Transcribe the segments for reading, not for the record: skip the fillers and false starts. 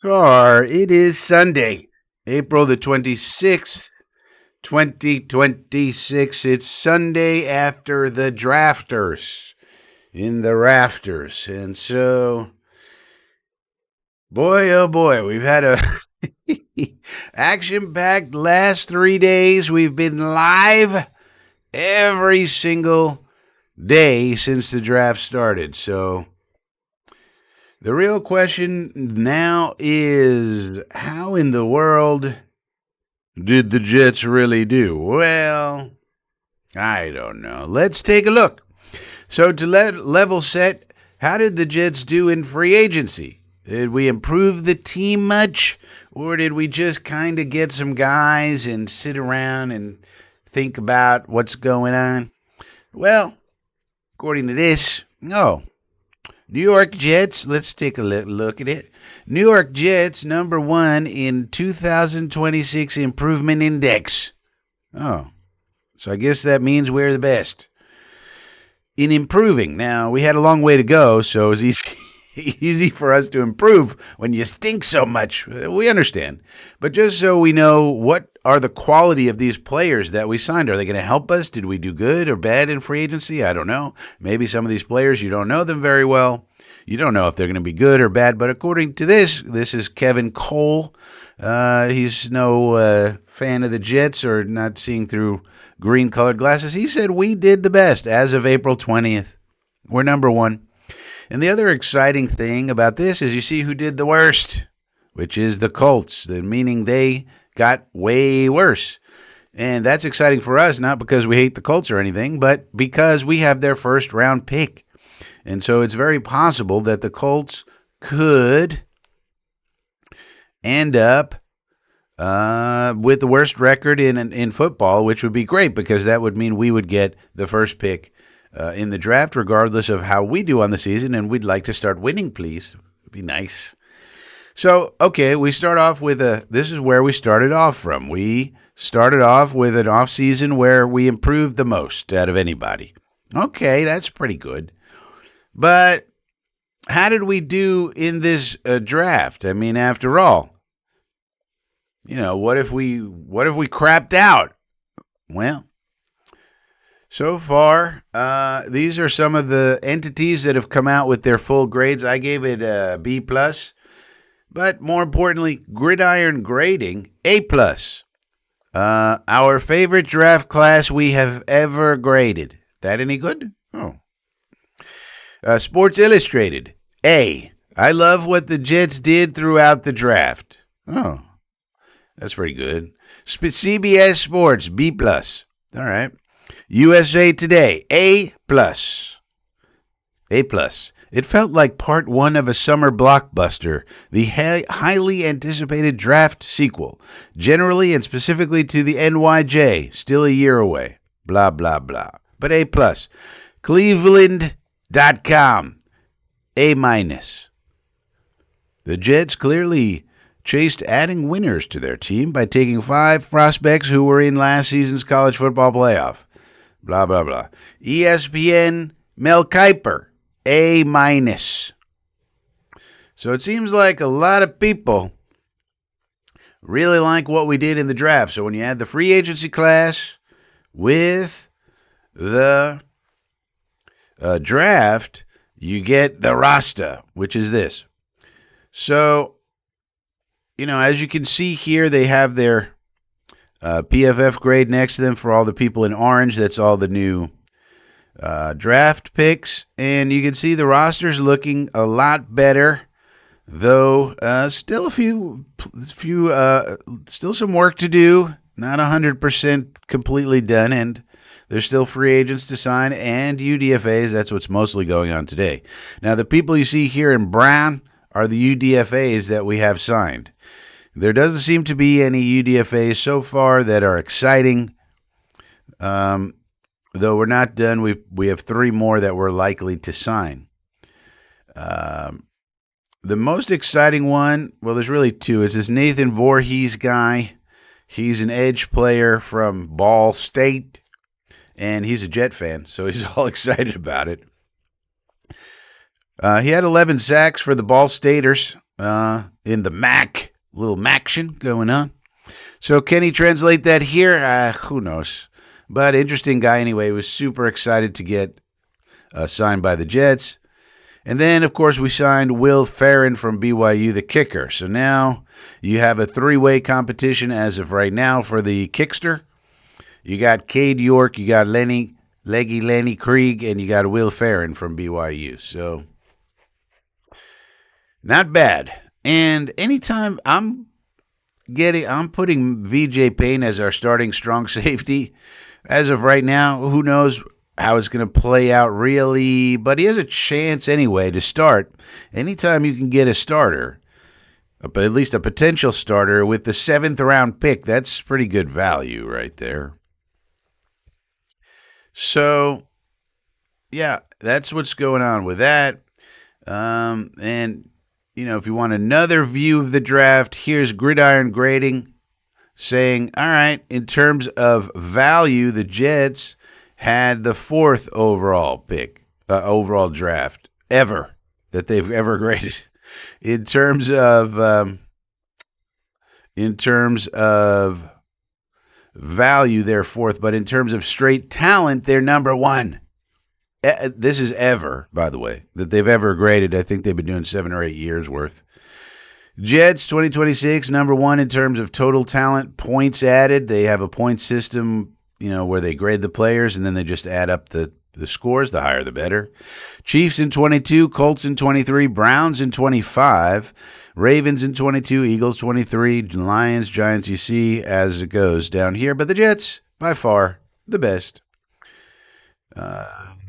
Or it is Sunday, April the 26th, 2026. It's Sunday after the drafters in the rafters. And so, boy, oh boy, we've had a action packed last 3 days. We've been live every single day since the draft started. So, the real question now is how in the world did the Jets really do? Well, I don't know. Let's take a look. So, to level set, how did the Jets do in free agency? Did we improve the team much? Or did we just kind of get some guys and sit around and think about what's going on? Well, according to this, no. New York Jets, let's take a look at it. New York Jets, number one in 2026 Improvement Index. Oh, so I guess that means we're the best in improving. Now, we had a long way to go, so it's easy for us to improve when you stink so much. We understand. But just so we know, what are the quality of these players that we signed? Are they going to help us? Did we do good or bad in free agency? I don't know. Maybe some of these players, you don't know them very well. You don't know if they're going to be good or bad. But according to this is Kevin Cole. He's no fan of the Jets or not seeing through green-colored glasses. He said we did the best as of April 20th. We're number one. And the other exciting thing about this is you see who did the worst, which is the Colts, meaning they got way worse. And that's exciting for us, not because we hate the Colts or anything, but because we have their first round pick. And so it's very possible that the Colts could end up with the worst record in football, which would be great because that would mean we would get the first pick in the draft, regardless of how we do on the season, and we'd like to start winning, please. It'd be nice. So, okay, we start off with this is where we started off from. We started off with an off season where we improved the most out of anybody. Okay, that's pretty good. But how did we do in this draft? I mean, after all, what if we crapped out? Well, so far, these are some of the entities that have come out with their full grades. I gave it a B+, but more importantly, Gridiron Grading, A+. Our favorite draft class we have ever graded. That any good? Oh. Sports Illustrated, A. I love what the Jets did throughout the draft. Oh, that's pretty good. CBS Sports, B+. All right. USA Today, A+. A+. It felt like part one of a summer blockbuster, the highly anticipated draft sequel, generally and specifically to the NYJ, still a year away. Blah, blah, blah. But A+. Cleveland.com, A-. The Jets clearly chased adding winners to their team by taking 5 prospects who were in last season's college football playoff. Blah, blah, blah. ESPN, Mel Kiper, A-. So it seems like a lot of people really like what we did in the draft. So when you add the free agency class with the draft, you get the roster, which is this. So, as you can see here, they have their PFF grade next to them for all the people in orange. That's all the new draft picks. And you can see the roster's looking a lot better, though still still some work to do. Not 100% completely done, and there's still free agents to sign and UDFAs. That's what's mostly going on today. Now, the people you see here in brown are the UDFAs that we have signed. There doesn't seem to be any UDFAs so far that are exciting. Though we're not done, we have 3 more that we're likely to sign. The most exciting one, well, there's really 2. It's this Nathan Voorhees guy. He's an edge player from Ball State. and he's a Jet fan, so he's all excited about it. He had 11 sacks for the Ball Staters in the MAC, little MACtion going on. So can he translate that here? Who knows? But interesting guy anyway. He was super excited to get signed by the Jets. And then, of course, we signed Will Farron from BYU, the kicker. So now you have a three-way competition as of right now for the kickster. You got Cade York, you got Lenny Krieg, and you got Will Farron from BYU. So not bad. And anytime I'm putting VJ Payne as our starting strong safety. As of right now, who knows how it's going to play out really, but he has a chance anyway to start. Anytime you can get a starter, at least a potential starter with the 7th round pick, that's pretty good value right there. So, yeah, that's what's going on with that. And, if you want another view of the draft, here's Gridiron Grading saying, all right, in terms of value, the Jets had the 4th overall pick, overall draft ever that they've ever graded. In terms of value, they're 4th, but in terms of straight talent, they're number 1. This is ever, by the way, that they've ever graded. I think they've been doing 7 or 8 years worth. Jets 2026, number 1 in terms of total talent, points added. They have a point system, where they grade the players and then they just add up the scores. The higher, the better. Chiefs in 22, Colts in 23, Browns in 25, Ravens in 22, Eagles 23, Lions, Giants, you see as it goes down here. But the Jets, by far, the best.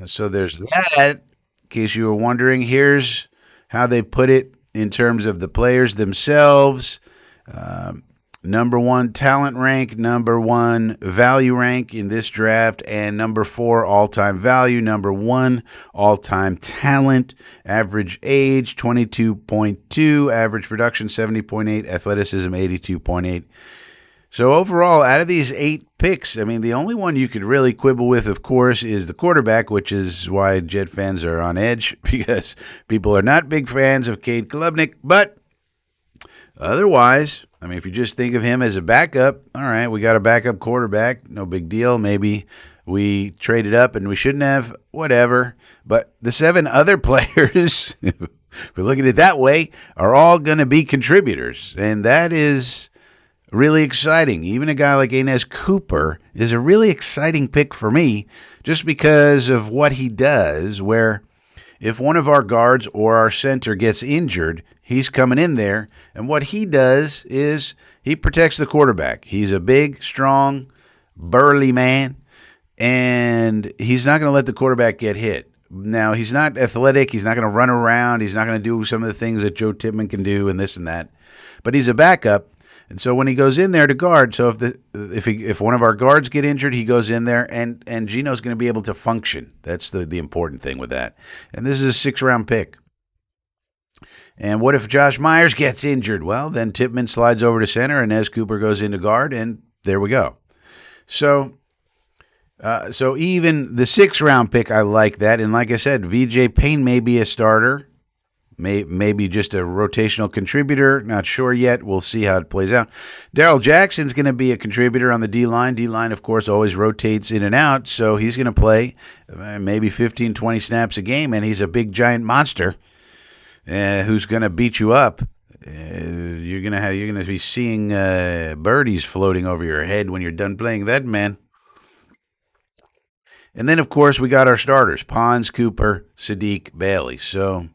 So there's that. In case you were wondering, here's how they put it in terms of the players themselves. Number 1 talent rank, number 1 value rank in this draft, and number 4 all-time value, number 1 all-time talent, average age 22.2, average production 70.8, athleticism 82.8. So overall, out of these 8 picks, the only one you could really quibble with, of course, is the quarterback, which is why Jet fans are on edge, because people are not big fans of Cade Klubnik. But otherwise, if you just think of him as a backup, all right, we got a backup quarterback, no big deal. Maybe we traded up and we shouldn't have, whatever. But the 7 other players, if we look at it that way, are all going to be contributors, and that is really exciting. Even a guy like Inez Cooper is a really exciting pick for me just because of what he does, where if one of our guards or our center gets injured, he's coming in there, and what he does is he protects the quarterback. He's a big, strong, burly man, and he's not going to let the quarterback get hit. Now, he's not athletic. He's not going to run around. He's not going to do some of the things that Joe Tippmann can do and this and that, but he's a backup. And so when he goes in there to guard, so if one of our guards get injured, he goes in there, and Gino's going to be able to function. That's the important thing with that. And this is a 6th round pick. And what if Josh Myers gets injured? Well, then Tippmann slides over to center, and Inez Cooper goes into guard, and there we go. So even the 6th round pick, I like that. And like I said, VJ Payne may be a starter. Maybe just a rotational contributor. Not sure yet. We'll see how it plays out. Darrell Jackson's going to be a contributor on the D-line. D-line, of course, always rotates in and out, so he's going to play maybe 15, 20 snaps a game, and he's a big, giant monster who's going to beat you up. You're going to be seeing birdies floating over your head when you're done playing that, man. And then, of course, we got our starters, Pons, Cooper, Sadiq, Bailey. So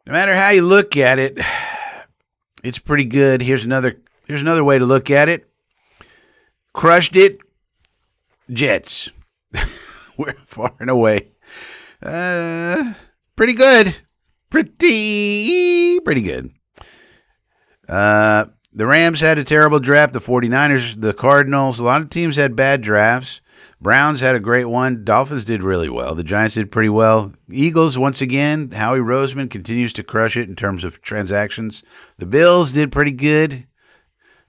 no matter how you look at it, it's pretty good. Here's another way to look at it. Crushed it, Jets. We're far and away. Pretty good. Pretty good. The Rams had a terrible draft. The 49ers, the Cardinals, a lot of teams had bad drafts. Browns had a great one. Dolphins did really well. The Giants did pretty well. Eagles, once again, Howie Roseman continues to crush it in terms of transactions. The Bills did pretty good,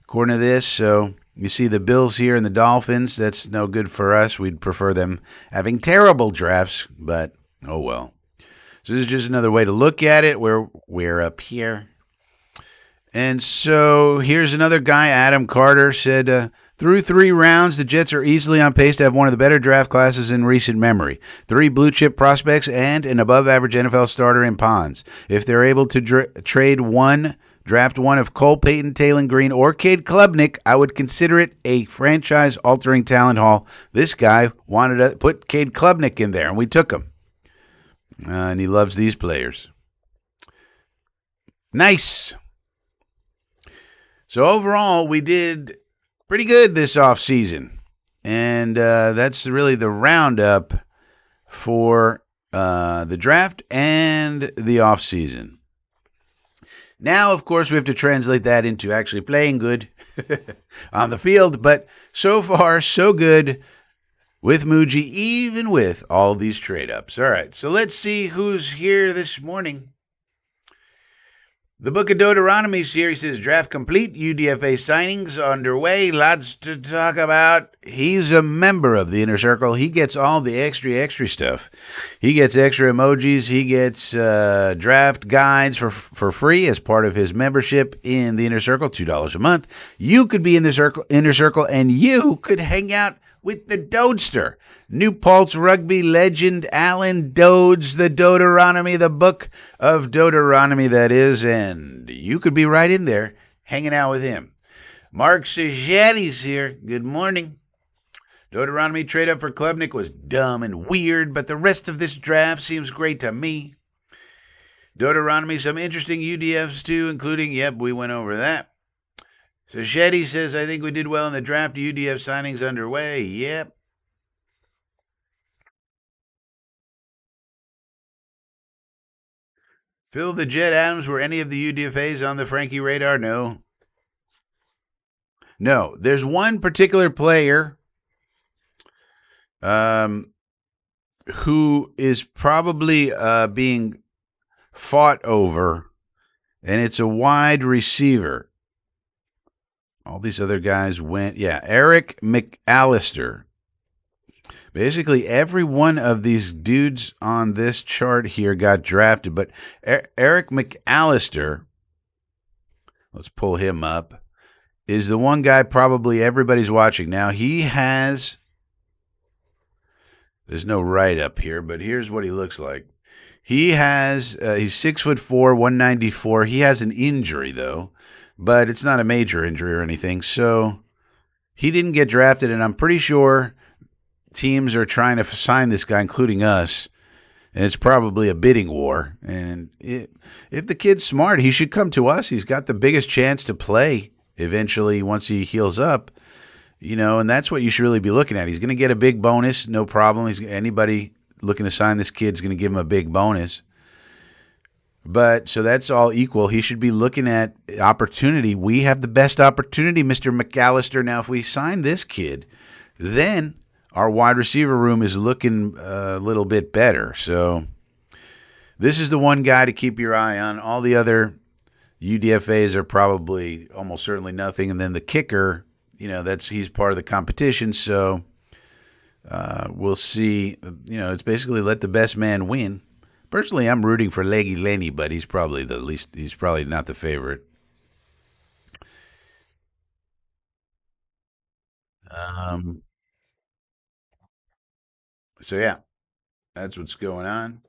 according to this. So, You see the Bills here and the Dolphins. That's no good for us. We'd prefer them having terrible drafts, but oh well. So this is just another way to look at it. We're up here. And so here's another guy, Adam Carter, said, through 3 rounds, the Jets are easily on pace to have one of the better draft classes in recent memory. 3 blue-chip prospects and an above-average NFL starter in Pons. If they're able to draft one of Cole Payton, Taylor Green, or Cade Klubnik, I would consider it a franchise-altering talent haul. This guy wanted to put Cade Klubnik in there, and we took him. And he loves these players. Nice. So overall, we did pretty good this offseason. And that's really the roundup for the draft and the offseason. Now, of course, we have to translate that into actually playing good on the field. But so far, so good with Muji, even with all these trade-ups. All right, so let's see who's here this morning. The Book of Deuteronomy series says, draft complete, UDFA signings underway, lots to talk about. He's a member of the Inner Circle. He gets all the extra stuff. He gets extra emojis. He gets draft guides for free as part of his membership in the Inner Circle, $2 a month. You could be in the Inner Circle, and you could hang out with the Dodester. New Paltz rugby legend Alan Dodds, the Deuteronomy, the Book of Deuteronomy, that is, and you could be right in there hanging out with him. Mark Sajati's here. Good morning. Deuteronomy trade up for Klubnik was dumb and weird, but the rest of this draft seems great to me. Deuteronomy, some interesting UDFs too, including, yep, we went over that. Sajati says, I think we did well in the draft. UDF signings underway. Yep. Phil the Jet Adams, were any of the UDFAs on the Frankie radar? No. No. There's one particular player who is probably being fought over, and it's a wide receiver. All these other guys went, Eric McAllister. Basically, every one of these dudes on this chart here got drafted, but Eric McAllister, let's pull him up, is the one guy probably everybody's watching. Now, there's no write-up here, but here's what he looks like. He's 6'4", 194. He has an injury, though, but it's not a major injury or anything, so he didn't get drafted, and I'm pretty sure teams are trying to sign this guy, including us, and it's probably a bidding war. And if the kid's smart, he should come to us. He's got the biggest chance to play eventually once he heals up, and that's what you should really be looking at. He's going to get a big bonus, no problem. Anybody looking to sign this kid is going to give him a big bonus. But so that's all equal. He should be looking at opportunity. We have the best opportunity, Mr. McAllister. Now, if we sign this kid, then our wide receiver room is looking a little bit better. So this is the one guy to keep your eye on. All the other UDFAs are probably almost certainly nothing. And then the kicker, he's part of the competition. So we'll see. It's basically let the best man win. Personally, I'm rooting for Leggy Lenny, but he's probably not the favorite. So yeah, that's what's going on.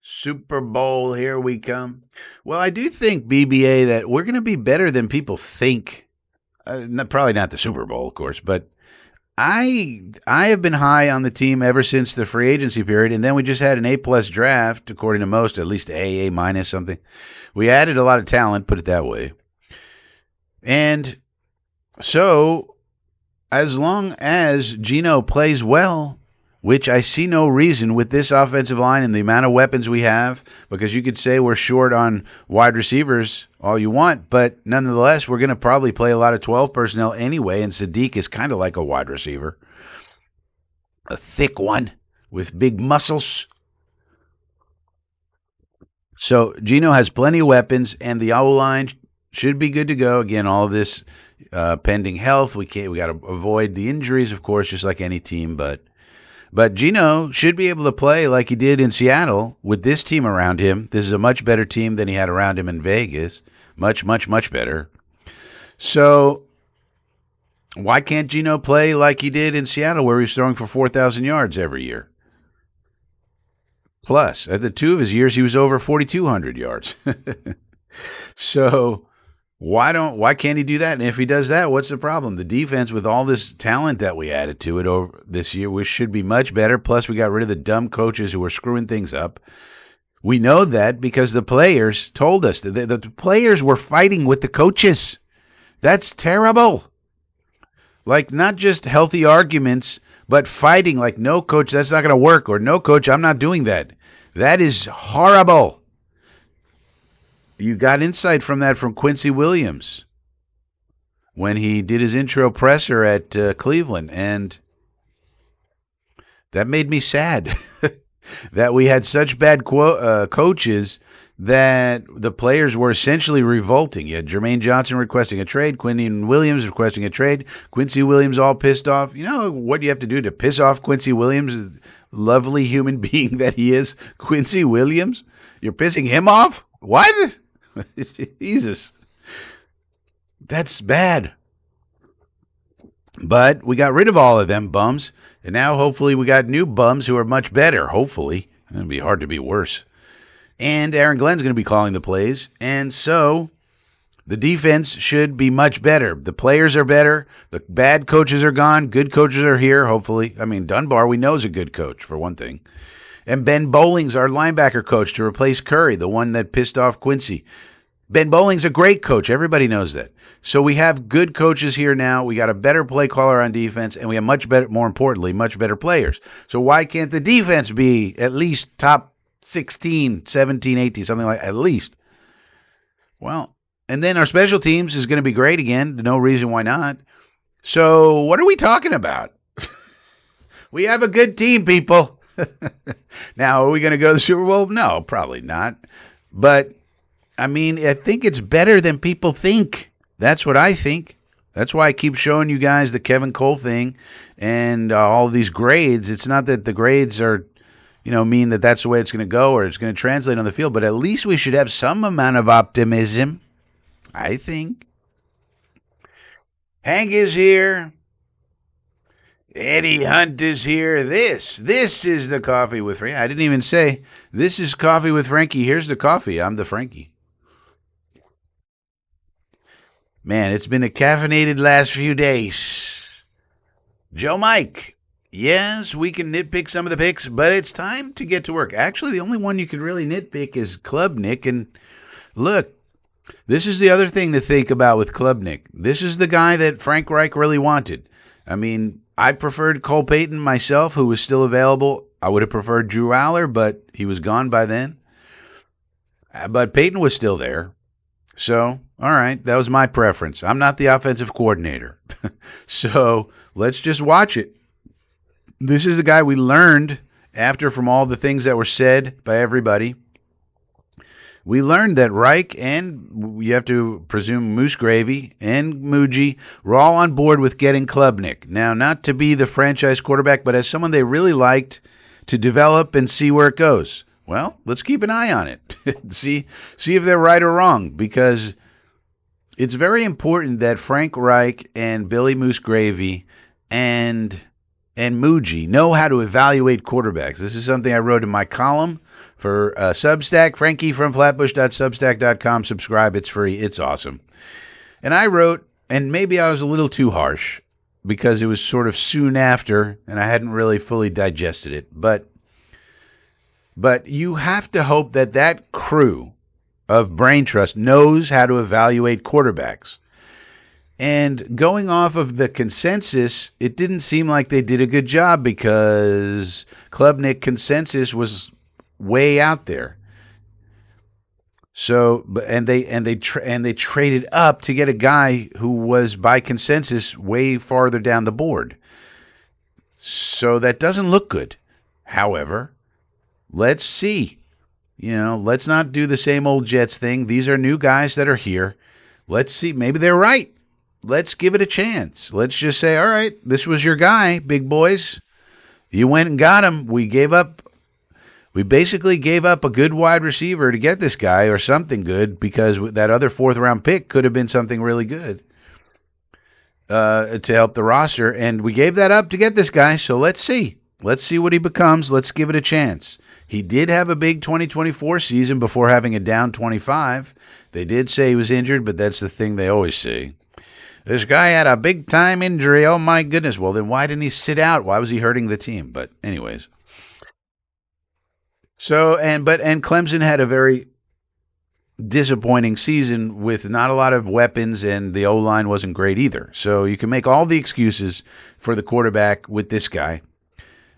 Super Bowl, here we come. Well, I do think, BBA, that we're going to be better than people think. Probably not the Super Bowl, of course, but I have been high on the team ever since the free agency period, and then we just had an A+ draft, according to most, at least A- something. We added a lot of talent, put it that way. And so, as long as Geno plays well, which I see no reason with this offensive line and the amount of weapons we have, because you could say we're short on wide receivers all you want, but nonetheless, we're going to probably play a lot of 12 personnel anyway, and Sadiq is kind of like a wide receiver. A thick one with big muscles. So Gino has plenty of weapons, and the O-line should be good to go. Again, all of this pending health. We got to avoid the injuries, of course, just like any team. But Gino should be able to play like he did in Seattle with this team around him. This is a much better team than he had around him in Vegas. Much, much, much better. So why can't Gino play like he did in Seattle, where he was throwing for 4,000 yards every year? Plus, at the two of his years, he was over 4,200 yards. So why can't he do that? And if he does that, what's the problem? The defense, with all this talent that we added to it over this year, we should be much better. Plus, we got rid of the dumb coaches who were screwing things up. We know that because the players told us that the players were fighting with the coaches. That's terrible. Like, not just healthy arguments, but fighting like, no, coach, that's not going to work, or no, coach, I'm not doing that. That is horrible. You got insight from that from Quincy Williams when he did his intro presser at Cleveland, and that made me sad that we had such bad coaches that the players were essentially revolting. You had Jermaine Johnson requesting a trade, Quincy Williams requesting a trade, Quincy Williams all pissed off. You know what you have to do to piss off Quincy Williams, lovely human being that he is? Quincy Williams? You're pissing him off? What? Jesus. That's bad. But we got rid of all of them bums, and now hopefully we got new bums who are much better, hopefully. It'd be hard to be worse. And Aaron Glenn's going to be calling the plays, and so the defense should be much better. The players are better. The bad coaches are gone. Good coaches are here, hopefully. I mean, Dunbar, we know, is a good coach, for one thing. And Ben Bowling's our linebacker coach to replace Curry, the one that pissed off Quincy. Ben Bowling's a great coach. Everybody knows that. So we have good coaches here now. We got a better play caller on defense, and we have much better, more importantly, much better players. So why can't the defense be at least top 16, 17, 18, something like at least? Well, and then our special teams is going to be great again. No reason why not. So what are we talking about? We have a good team, people. Now, are we going to go to the Super Bowl? No, probably not. But, I mean, I think it's better than people think. That's what I think. That's why I keep showing you guys the Kevin Cole thing and all these grades. It's not that the grades are, mean that that's the way it's going to go or it's going to translate on the field, but at least we should have some amount of optimism, I think. Hank is here. Eddie Hunt is here. This is the Coffee with Frankie. I didn't even say, this is Coffee with Frankie. Here's the coffee. I'm the Frankie. Man, it's been a caffeinated last few days. Joe Mike. Yes, we can nitpick some of the picks, but it's time to get to work. Actually, the only one you can really nitpick is Club Nick. And look, this is the other thing to think about with Club Nick. This is the guy that Frank Reich really wanted. I mean, I preferred Cole Payton myself, who was still available. I would have preferred Drew Aller, but he was gone by then. But Payton was still there. So, all right, that was my preference. I'm not the offensive coordinator. So let's just watch it. This is the guy we learned after from all the things that were said by everybody. We learned that Reich and, you have to presume, Moose Gravy and Muji were all on board with getting Klubnik. Now, not to be the franchise quarterback, but as someone they really liked to develop and see where it goes. Well, let's keep an eye on it. see if they're right or wrong, because it's very important that Frank Reich and Billy Moose Gravy and Muji know how to evaluate quarterbacks. This is something I wrote in my column for Substack, frankiefromflatbush.substack.com. Subscribe. It's free. It's awesome. And I wrote, and maybe I was a little too harsh because it was sort of soon after and I hadn't really fully digested it. But you have to hope that that crew of Brain Trust knows how to evaluate quarterbacks. And going off of the consensus, it didn't seem like they did a good job because Klubnik consensus was way out there. So, and they traded up to get a guy who was by consensus way farther down the board. So that doesn't look good. However, let's see. Let's not do the same old Jets thing. These are new guys that are here. Let's see. Maybe they're right. Let's give it a chance. Let's just say, all right, this was your guy, big boys. You went and got him. We basically gave up a good wide receiver to get this guy or something good because that other fourth round pick could have been something really good to help the roster. And we gave that up to get this guy. So let's see. Let's see what he becomes. Let's give it a chance. He did have a big 2024 season before having a down 25. They did say he was injured, but that's the thing they always say. This guy had a big time injury. Oh my goodness. Well, then why didn't he sit out? Why was he hurting the team? But anyways. And Clemson had a very disappointing season with not a lot of weapons, and the O-line wasn't great either. So you can make all the excuses for the quarterback with this guy.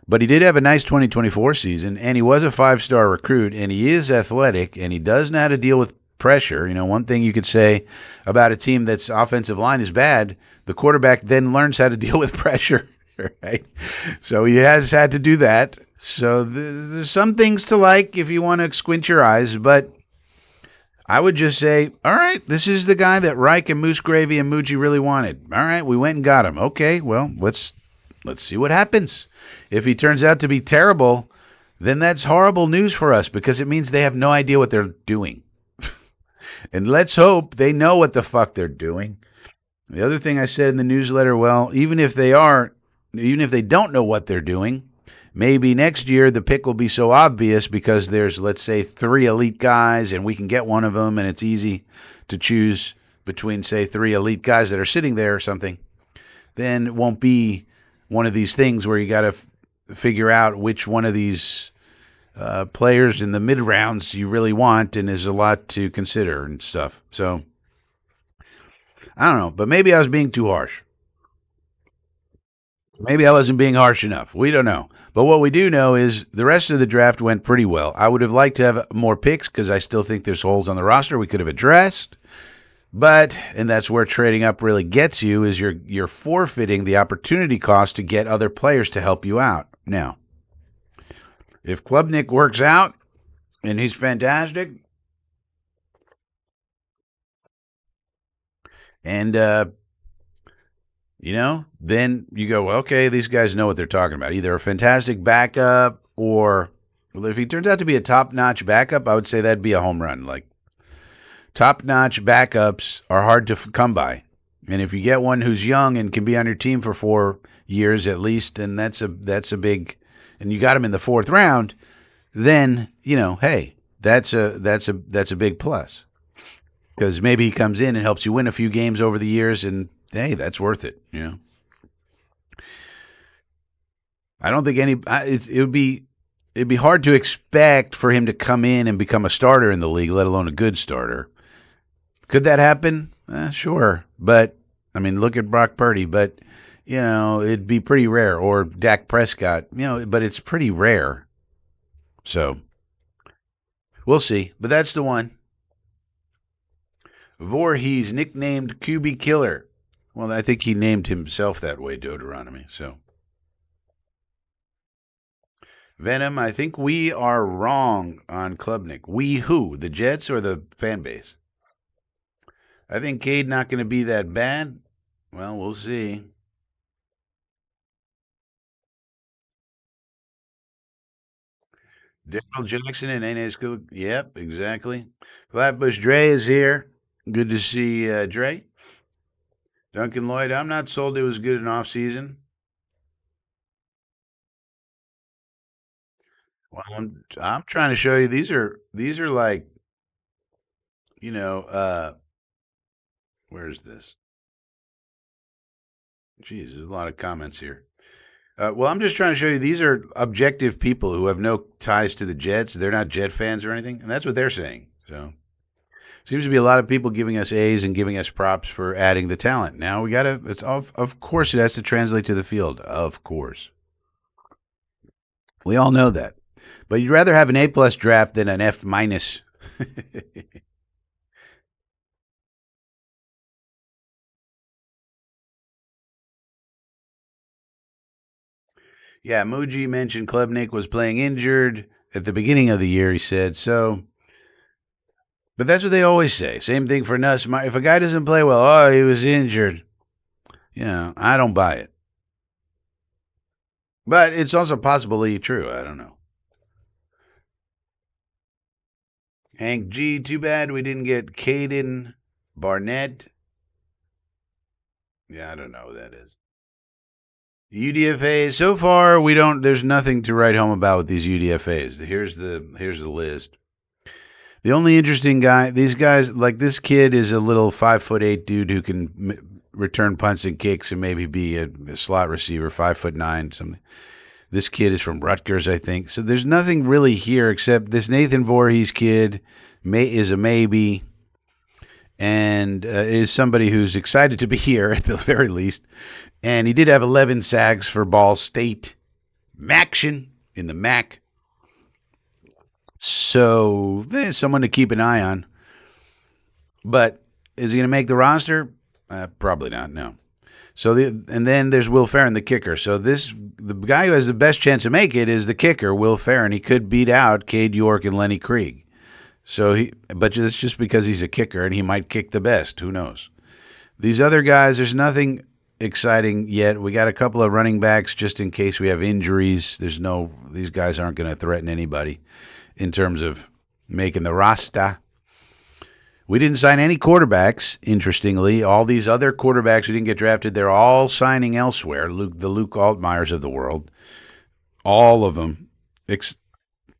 But he did have a nice 2024 season, and he was a five-star recruit, and he is athletic, and he does know how to deal with pressure. One thing you could say about a team that's offensive line is bad, the quarterback then learns how to deal with pressure, right? So he has had to do that. So there's some things to like if you want to squint your eyes, but I would just say, all right, this is the guy that Reich and Moose Gravy and Muji really wanted. All right, we went and got him. Okay, well, let's see what happens. If he turns out to be terrible, then that's horrible news for us because it means they have no idea what they're doing. And let's hope they know what the fuck they're doing. The other thing I said in the newsletter, well, even if they don't know what they're doing, maybe next year the pick will be so obvious because there's, let's say, 3 elite guys and we can get one of them and it's easy to choose between, say, 3 elite guys that are sitting there or something. Then it won't be one of these things where you got to figure out which one of these players in the mid rounds you really want, and there's a lot to consider and stuff. So I don't know, but maybe I was being too harsh. Maybe I wasn't being harsh enough. We don't know. But what we do know is the rest of the draft went pretty well. I would have liked to have more picks because I still think there's holes on the roster we could have addressed. But, and that's where trading up really gets you, is you're forfeiting the opportunity cost to get other players to help you out. Now, if Klubnik works out and he's fantastic, and then you go, well, okay, these guys know what they're talking about. Either a fantastic backup or, well, if he turns out to be a top-notch backup, I would say that'd be a home run. Like, top-notch backups are hard to come by. And if you get one who's young and can be on your team for 4 years at least, then that's a big, and you got him in the 4th round, then, hey, that's a big plus. Because maybe he comes in and helps you win a few games over the years, and hey, that's worth it. I don't think it'd be hard to expect for him to come in and become a starter in the league, let alone a good starter. Could that happen? Sure, but I mean, look at Brock Purdy. But it'd be pretty rare, or Dak Prescott. But it's pretty rare. So we'll see. But that's the one. Voorhees, nicknamed QB Killer. Well, I think he named himself that way, Deuteronomy. So, Venom, I think we are wrong on Klubnik. We who? The Jets or the fan base? I think Cade not going to be that bad. Well, we'll see. Daryl Jackson and N.A. School. Yep, exactly. Flatbush Dre is here. Good to see Dre. Duncan Lloyd, I'm not sold it was good in off season. Well, I'm trying to show you these are like, where's this? Jeez, there's a lot of comments here. Well, I'm just trying to show you these are objective people who have no ties to the Jets. They're not Jet fans or anything, and that's what they're saying. So, seems to be a lot of people giving us A's and giving us props for adding the talent. Now we gotta. It's of course it has to translate to the field. Of course, we all know that. But you'd rather have an A+ draft than an F-. Yeah, Muji mentioned Klubnik was playing injured. at the beginning of the year, he said, so, but that's what they always say. Same thing for Nuss. If a guy doesn't play well, oh, he was injured. I don't buy it. But it's also possibly true. I don't know. Hank G, too bad we didn't get Caden Barnett. Yeah, I don't know who that is. UDFAs. So far, we don't. There's nothing to write home about with these UDFAs. Here's the list. The only interesting guy, these guys, like this kid is a little 5'8" dude who can return punts and kicks and maybe be a slot receiver, 5'9" something. This kid is from Rutgers, I think. So there's nothing really here except this Nathan Voorhees kid is a maybe and is somebody who's excited to be here at the very least. And he did have 11 sacks for Ball State. Maction in the MAC. So, someone to keep an eye on. But is he going to make the roster? Probably not, no. So and then there's Will Farron, the kicker. So the guy who has the best chance to make it is the kicker, Will Farron. He could beat out Cade York and Lenny Krieg. But it's just because he's a kicker and he might kick the best. Who knows? These other guys, there's nothing exciting yet. We got a couple of running backs just in case we have injuries. These guys aren't going to threaten anybody in terms of making the roster. We didn't sign any quarterbacks, interestingly. All these other quarterbacks who didn't get drafted, they're all signing elsewhere. The Luke Altmaiers of the world. All of them.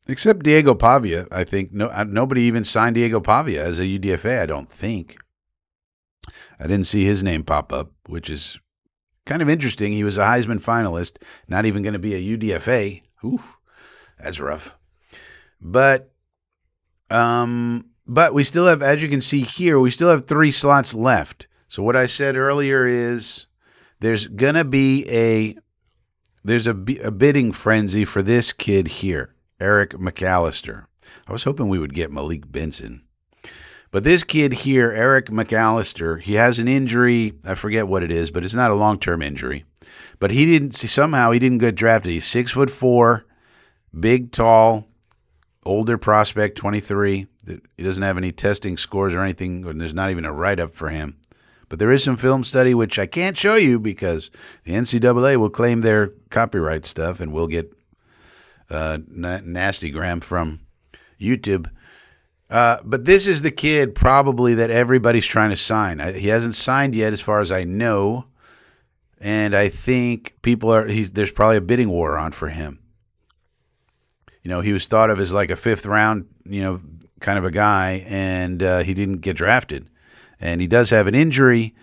Except Diego Pavia, I think. Nobody even signed Diego Pavia as a UDFA, I don't think. I didn't see his name pop up, which is kind of interesting. He was a Heisman finalist, not even going to be a UDFA. Oof, that's rough. But we still have, as you can see here, we still have 3 slots left. So what I said earlier is there's going to be a bidding frenzy for this kid here, Eric McAllister. I was hoping we would get Malik Benson. But this kid here, Eric McAllister, he has an injury. I forget what it is, but it's not a long-term injury. But somehow he didn't get drafted. He's 6'4", big, tall, older prospect, 23. He doesn't have any testing scores or anything, and there's not even a write-up for him. But there is some film study, which I can't show you because the NCAA will claim their copyright stuff, and we'll get nasty gram from YouTube. But this is the kid probably that everybody's trying to sign. He hasn't signed yet as far as I know, and I think there's probably a bidding war on for him. He was thought of as like a 5th round, kind of a guy, and he didn't get drafted. And he does have an injury,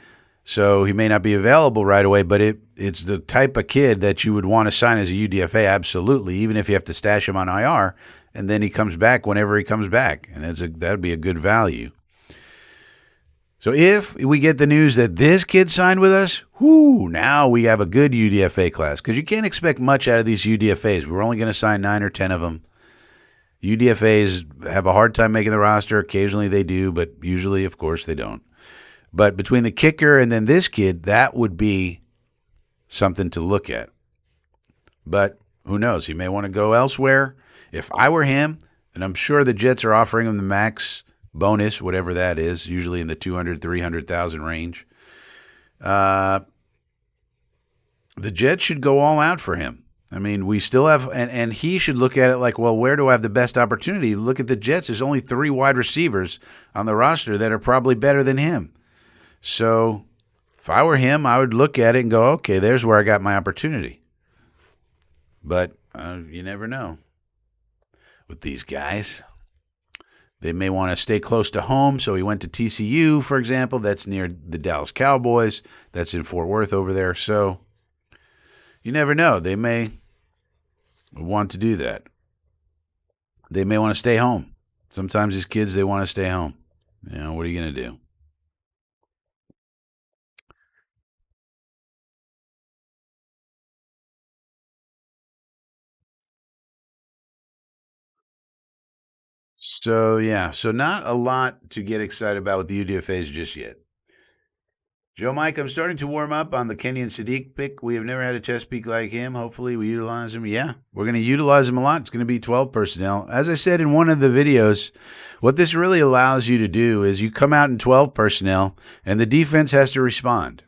so he may not be available right away, but it's the type of kid that you would want to sign as a UDFA, absolutely, even if you have to stash him on IR, and then he comes back whenever he comes back, and that would be a good value. So if we get the news that this kid signed with us, now we have a good UDFA class, because you can't expect much out of these UDFAs. We're only going to sign 9 or 10 of them. UDFAs have a hard time making the roster. Occasionally they do, but usually, of course, they don't. But between the kicker and then this kid, that would be something to look at. But who knows? He may want to go elsewhere. If I were him, and I'm sure the Jets are offering him the max bonus, whatever that is, usually in the 200,000, 300,000 range, the Jets should go all out for him. I mean, we still have, and he should look at it like, well, where do I have the best opportunity? Look at the Jets. There's only 3 wide receivers on the roster that are probably better than him. So if I were him, I would look at it and go, okay, there's where I got my opportunity. But you never know with these guys. They may want to stay close to home, so he went to TCU, for example. That's near the Dallas Cowboys. That's in Fort Worth over there. So you never know. They may want to do that. They may want to stay home. Sometimes these kids, they want to stay home. What are you going to do? So, yeah. So not a lot to get excited about with the UDFAs just yet. Joe Mike, I'm starting to warm up on the Kenyon Sadiq pick. We have never had a chess peak like him. Hopefully, we utilize him. Yeah, we're going to utilize him a lot. It's going to be 12 personnel. As I said in one of the videos, what this really allows you to do is you come out in 12 personnel, and the defense has to respond.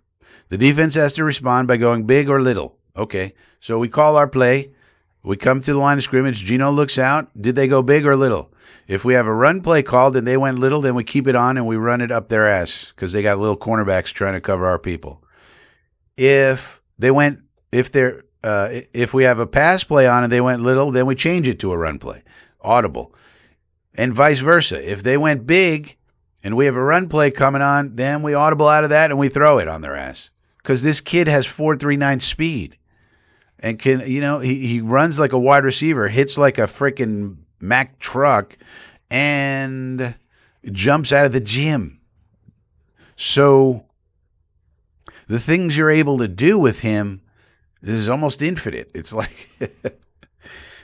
The defense has to respond by going big or little. Okay, so we call our play. We come to the line of scrimmage. Gino looks out. Did they go big or little? If we have a run play called and they went little, then we keep it on and we run it up their ass because they got little cornerbacks trying to cover our people. If we have a pass play on and they went little, then we change it to a run play, audible, and vice versa. If they went big and we have a run play coming on, then we audible out of that and we throw it on their ass because this kid has 4.39 speed and can he runs like a wide receiver, hits like a freaking Mack truck, and jumps out of the gym. So the things you're able to do with him is almost infinite. It's like,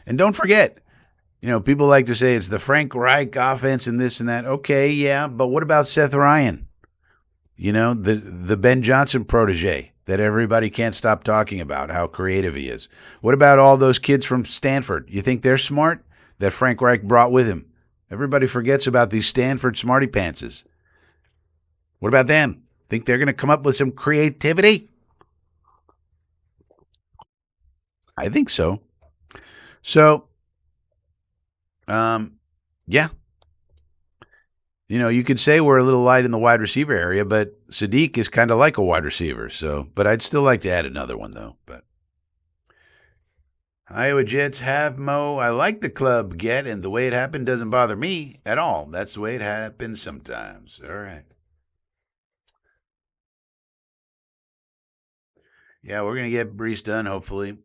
and don't forget, people like to say it's the Frank Reich offense and this and that. Okay, yeah, but what about Seth Ryan? The Ben Johnson protege that everybody can't stop talking about, how creative he is. What about all those kids from Stanford? You think they're smart? That Frank Reich brought with him. Everybody forgets about these Stanford smarty pantses. What about them? Think they're going to come up with some creativity? I think so. So, yeah. You could say we're a little light in the wide receiver area, but Sadiq is kind of like a wide receiver. So, but I'd still like to add another one though. But Iowa Jets have Mo. I like the club get, and the way it happened doesn't bother me at all. That's the way it happens sometimes. All right. Yeah, we're going to get Brees done, hopefully.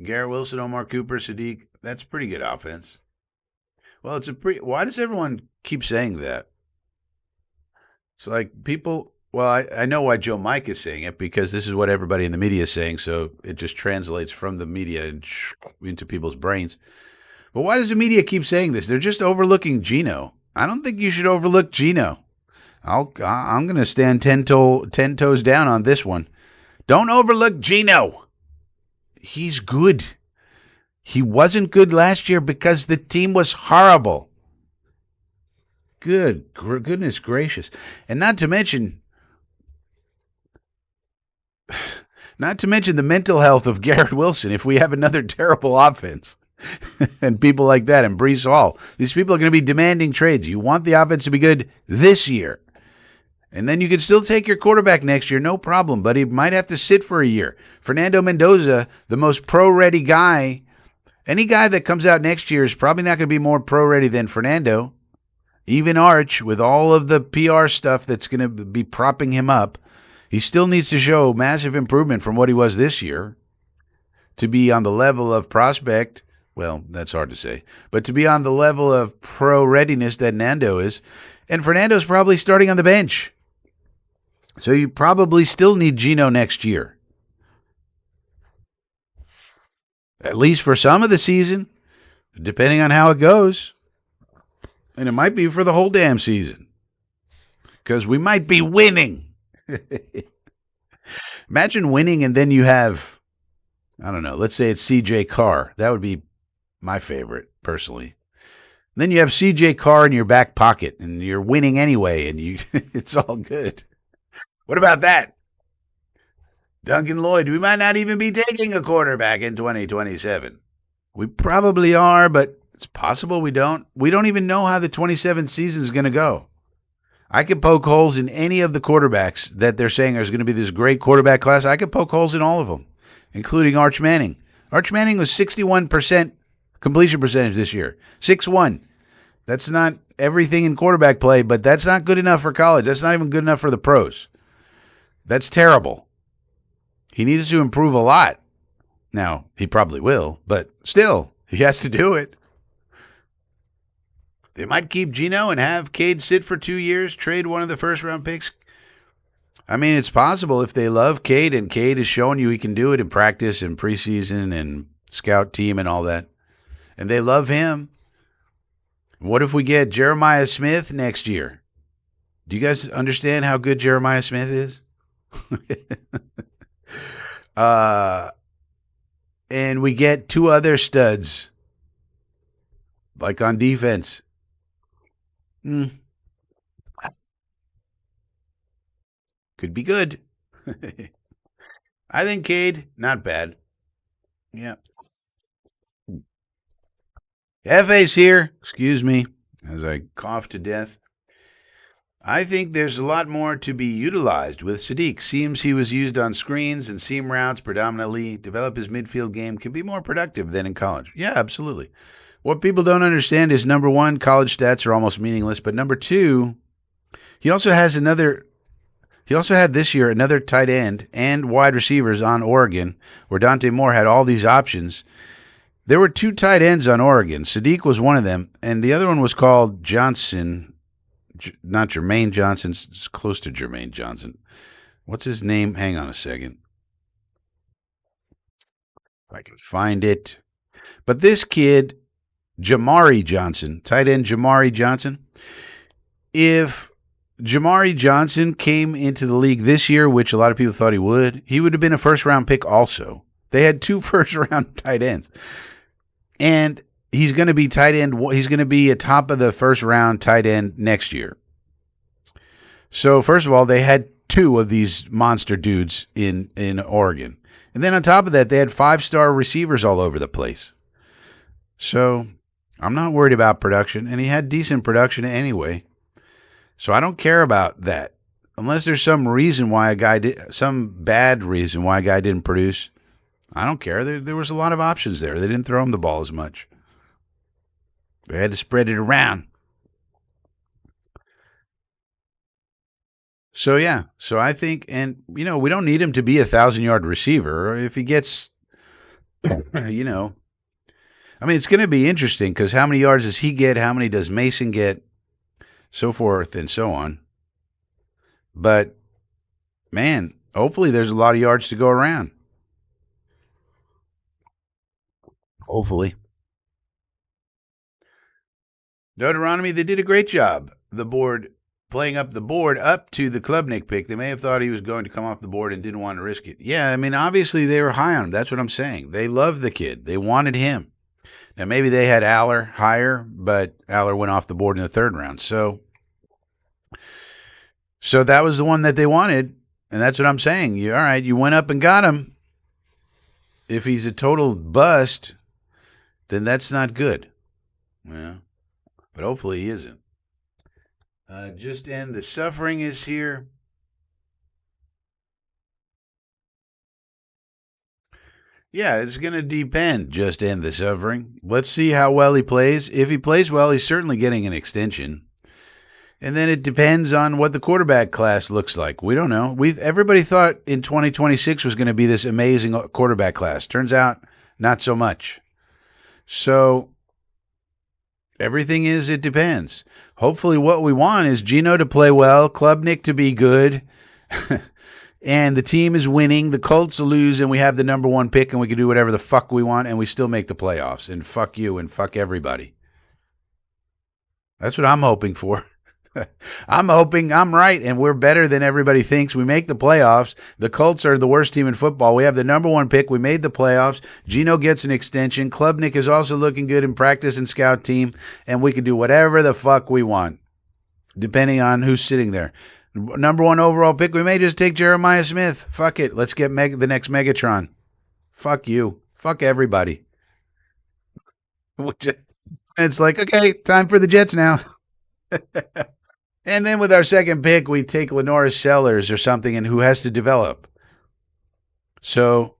Garrett Wilson, Omar Cooper, Sadiq. That's pretty good offense. Well, why does everyone keep saying that? It's like people, well, I know why Joe Mike is saying it, because this is what everybody in the media is saying, so it just translates from the media into people's brains. But why does the media keep saying this? They're just overlooking Gino. I don't think you should overlook Gino. I'm going to stand 10 toes down on this one. Don't overlook Gino. He's good. He wasn't good last year because the team was horrible. Goodness gracious. And not to mention the mental health of Garrett Wilson if we have another terrible offense. And people like that, and Brees Hall. These people are going to be demanding trades. You want the offense to be good this year. And then you can still take your quarterback next year, no problem, but he might have to sit for a year. Fernando Mendoza, the most pro-ready guy, any guy that comes out next year is probably not going to be more pro-ready than Fernando. Even Arch, with all of the PR stuff that's going to be propping him up, he still needs to show massive improvement from what he was this year to be on the level of prospect. Well, that's hard to say, but to be on the level of pro-readiness that Nando is. And Fernando's probably starting on the bench. So you probably still need Gino next year. At least for some of the season, depending on how it goes. And it might be for the whole damn season. Because we might be winning. Imagine winning and then you have, I don't know, let's say it's CJ Carr. That would be my favorite, personally. And then you have CJ Carr in your back pocket and you're winning anyway and it's all good. What about that? Duncan Lloyd, we might not even be taking a quarterback in 2027. We probably are, but it's possible we don't. We don't even know how the 27th season is going to go. I could poke holes in any of the quarterbacks that they're saying there's going to be this great quarterback class. I could poke holes in all of them, including Arch Manning. Arch Manning was 61% completion percentage this year. 6-1. That's not everything in quarterback play, but that's not good enough for college. That's not even good enough for the pros. That's terrible. He needs to improve a lot. Now, he probably will, but still, he has to do it. They might keep Gino and have Cade sit for 2 years, trade one of the first-round picks. I mean, it's possible if they love Cade, and Cade is showing you he can do it in practice and preseason and scout team and all that, and they love him. What if we get Jeremiah Smith next year? Do you guys understand how good Jeremiah Smith is? uh, and we get two other studs, like on defense. Mm, could be good. I think Cade, not bad. Yeah. FA's here. Excuse me as I cough to death. I think there's a lot more to be utilized with Sadiq. Seems he was used on screens and seam routes predominantly. Develop his midfield game can be more productive than in college. Yeah, absolutely. What people don't understand is number one, college stats are almost meaningless. But number two, he also has another. He also had this year another tight end and wide receivers on Oregon, where Dante Moore had all these options. There were two tight ends on Oregon. Sadiq was one of them, and the other one was called Johnson. Not Jermaine Johnson. It's close to Jermaine Johnson. What's his name? Hang on a second. If I can find it. But this kid, Jamari Johnson, tight end Jamari Johnson. If Jamari Johnson came into the league this year, which a lot of people thought he would have been a first-round pick also. They had two first-round tight ends. And he's going to be tight end. He's going to be a top of the first-round tight end next year. So, first of all, they had two of these monster dudes in Oregon. And then on top of that, they had five-star receivers all over the place. So, I'm not worried about production. And he had decent production anyway. So I don't care about that. Unless there's some reason why a guy did, some bad reason why a guy didn't produce. I don't care. There was a lot of options there. They didn't throw him the ball as much. They had to spread it around. So yeah. So I think, and we don't need him to be 1,000-yard receiver. If he gets, I mean, it's going to be interesting because how many yards does he get? How many does Mason get? So forth and so on. But, man, hopefully there's a lot of yards to go around. Hopefully. Deuteronomy, they did a great job. The board, playing up the board up to the Klubnik pick. They may have thought he was going to come off the board and didn't want to risk it. Yeah, I mean, obviously they were high on him. That's what I'm saying. They loved the kid. They wanted him. Now, maybe they had Aller higher, but Aller went off the board in the third round. So that was the one that they wanted, and that's what I'm saying. All right, you went up and got him. If he's a total bust, then that's not good. Yeah, but hopefully he isn't. Just End the Suffering is here. Yeah, it's going to depend. Just End the Suffering. Let's see how well he plays. If he plays well, he's certainly getting an extension. And then it depends on what the quarterback class looks like. We don't know. Everybody thought in 2026 was going to be this amazing quarterback class. Turns out, not so much. So everything it depends. Hopefully what we want is Geno to play well, Klubnik to be good, and the team is winning. The Colts will lose, and we have the number one pick, and we can do whatever the fuck we want, and we still make the playoffs. And fuck you, and fuck everybody. That's what I'm hoping for. I'm hoping I'm right, and we're better than everybody thinks. We make the playoffs. The Colts are the worst team in football. We have the number one pick. We made the playoffs. Geno gets an extension. Klubnik is also looking good in practice and scout team, and we can do whatever the fuck we want, depending on who's sitting there. Number one overall pick, we may just take Jeremiah Smith. Fuck it. Let's get the next Megatron. Fuck you. Fuck everybody. It's like, okay, time for the Jets now. And then with our second pick, we take Lenoris Sellers or something, and who has to develop. So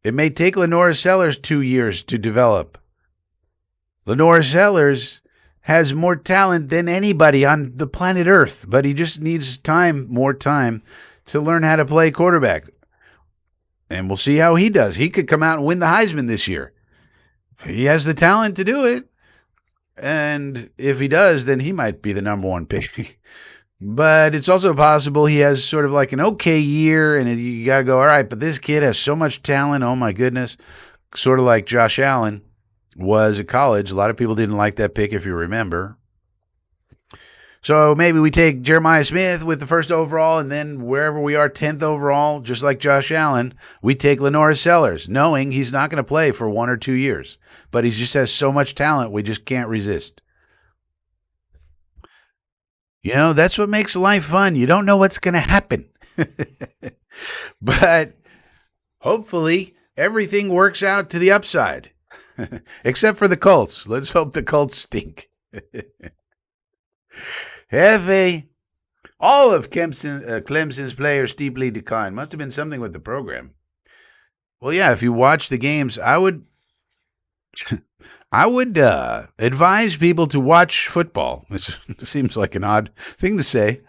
it may take Lenoris Sellers 2 years to develop. Lenoris Sellers has more talent than anybody on the planet Earth, but he just needs more time to learn how to play quarterback. And we'll see how he does. He could come out and win the Heisman this year. He has the talent to do it. And if he does, then he might be the number one pick. But it's also possible he has sort of like an okay year, and you got to go, all right, but this kid has so much talent. Oh, my goodness. Sort of like Josh Allen was at college. A lot of people didn't like that pick, if you remember. So maybe we take Jeremiah Smith with the first overall, and then wherever we are, 10th overall, just like Josh Allen, we take Lenora Sellers, knowing he's not going to play for 1 or 2 years. But he just has so much talent, we just can't resist. That's what makes life fun. You don't know what's going to happen. But hopefully, everything works out to the upside. Except for the Colts. Let's hope the Colts stink. Hefe. All of Clemson's players steeply declined. Must have been something with the program. Well, yeah, if you watch the games, I would advise people to watch football. It seems like an odd thing to say,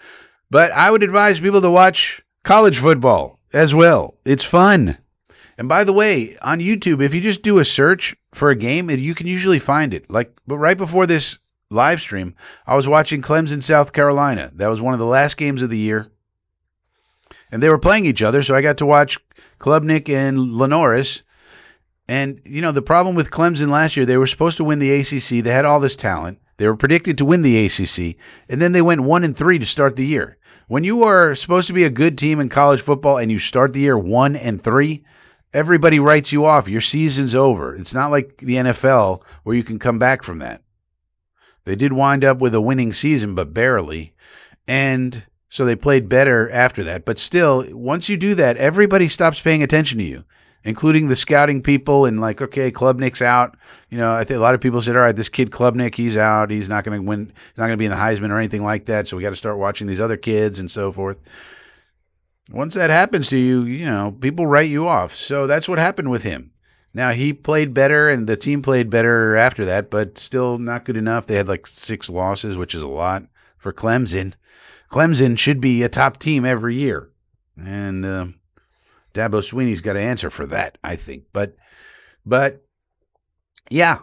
but I would advise people to watch college football as well. It's fun. And by the way, on YouTube, if you just do a search for a game, you can usually find it. But right before this live stream, I was watching Clemson, South Carolina. That was one of the last games of the year. And they were playing each other, so I got to watch Klubnik and Lenoris. And, the problem with Clemson last year, they were supposed to win the ACC. They had all this talent. They were predicted to win the ACC. And then they went 1-3 to start the year. When you are supposed to be a good team in college football and you start the year 1-3, everybody writes you off. Your season's over. It's not like the NFL where you can come back from that. They did wind up with a winning season, but barely. And so they played better after that. But still, once you do that, everybody stops paying attention to you, including the scouting people and okay, Klubnik's out. I think a lot of people said, all right, this kid Klubnik, he's out. He's not going to win. He's not going to be in the Heisman or anything like that. So we got to start watching these other kids and so forth. Once that happens to you, people write you off. So that's what happened with him. Now, he played better and the team played better after that, but still not good enough. They had 6 losses, which is a lot for Clemson. Clemson should be a top team every year. And Dabo Swinney's got to answer for that, I think. But yeah,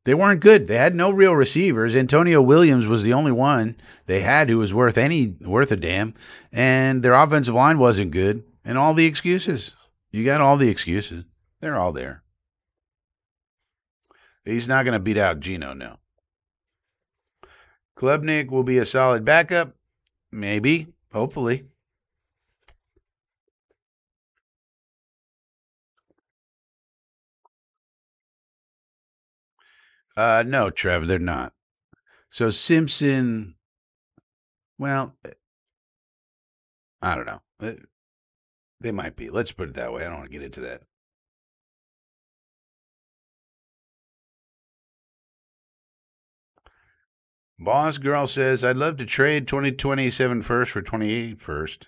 they weren't good. They had no real receivers. Antonio Williams was the only one they had who was worth a damn. And their offensive line wasn't good. And all the excuses. You got all the excuses. They're all there. He's not going to beat out Geno now. Klubnik will be a solid backup. Maybe. Hopefully. No, Trev, they're not. So Simpson, well, I don't know. They might be. Let's put it that way. I don't want to get into that. Boss Girl says, I'd love to trade 2027 first for 28 first.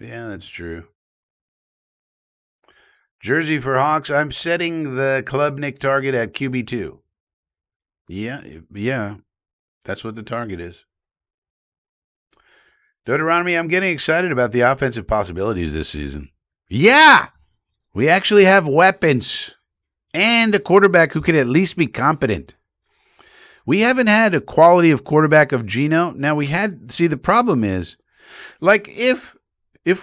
Yeah, that's true. Jersey for Hawks, I'm setting the Klubnik target at QB2. Yeah. That's what the target is. Deuteronomy, I'm getting excited about the offensive possibilities this season. Yeah! We actually have weapons and a quarterback who can at least be competent. We haven't had a quality of quarterback of Geno. Now the problem is, if